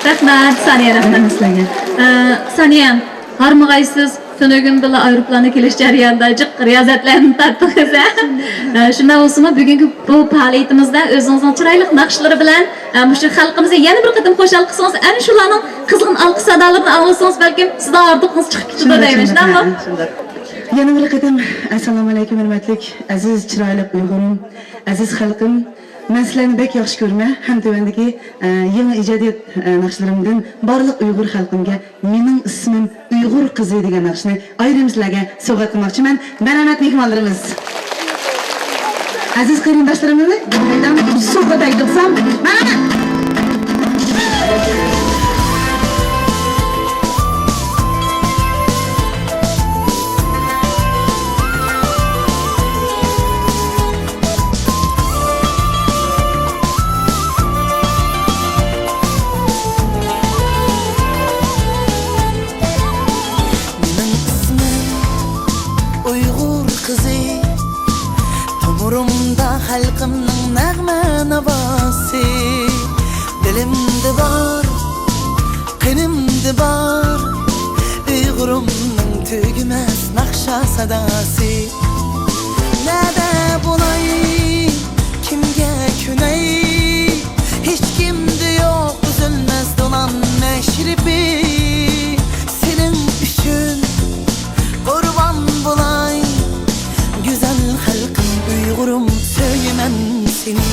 Rahmat, Saniye rahmat sizlarga. Saniye, harmag'aysiz tunugin bila aeroplanda kelish jarayonida jiq riyozatlarni tortdingiz. Shunday bo'lsa-mu, bugungi bu faoliyatimizda o'zingizning chiroyli naqshlari bilan shu xalqimizga yana bir qatam qo'shal qilsangiz, ana shularning qizg'in alqish sadolarini anglasangiz, balkim sizdan ortiqingiz chiqib ketadi deyman, shundaymi? Yana bir qatam assalomu alaykum hurmatli aziz chiroyli Uyg'urim, aziz xalqim. Men sizlarni bek yaxshi ko'rma, ham tuvandagi yangi ijodiyat naqshlarimdan barliq Uyg'ur xalqimga mening ismim Uyg'ur qizi degan naqshni ayrim sizlarga sovg'a qilmoqchiman. Baromat mehmonlarimiz. Aziz qarindoshlarimni qaydan suhbat aytsam, mana xalqimning nag'ma navosi dilimda bor, qinimda bor Uyg'urimning tugmas naqsha sadosi. Nada bo'lay, kimga kunay, hech kimda yo'q uzilmas do'lan mashribi. Sening uchun qurban bo'lay, go'zal xalqim Uyg'urim, söylemem seni.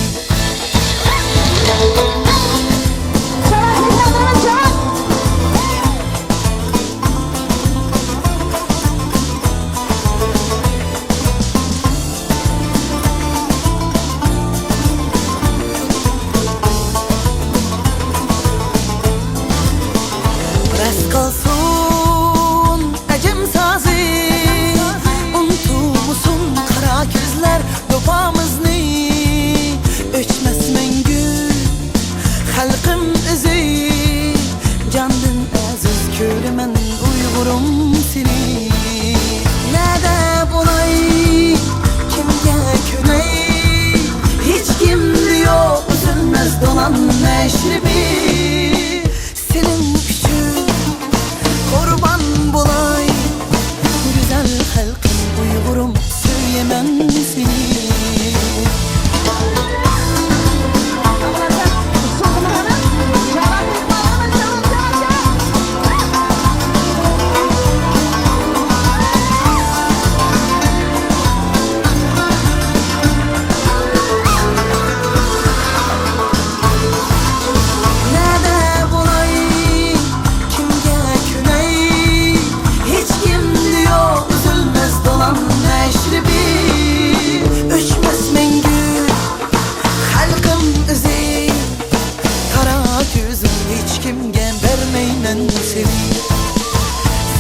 Rast kalsın acım sazı, unutulsun kara gözler dopamızı. Öçmez mengü halkım izi, candın aziz kölemen Uyg'urim seni. Nada bo'lay, kimga kunay, hech kimda yo'q uzilmas do'lan mashribi. Senin uchun qurban bo'lay, go'zal xalqim Uyg'urim, söylemem seni.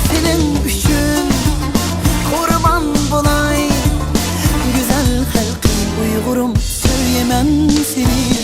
Senin üçün qurban bo'lay, güzel xalqim Uyg'urim, söylemem seni.